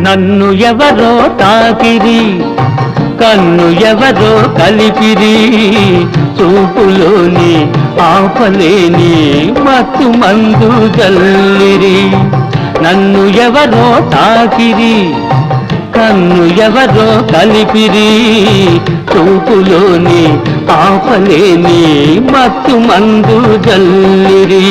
నన్ను ఎవరో తాకిరి, కన్ను ఎవరో కలిపిరి, చూపులోని ఆపలేని మత్తు మందు జల్లిరి. నన్ను ఎవరో తాకిరి, కన్ను ఎవరో కలిపిరి, చూపులోని ఆపలేని మత్తు మందు జల్లిరి.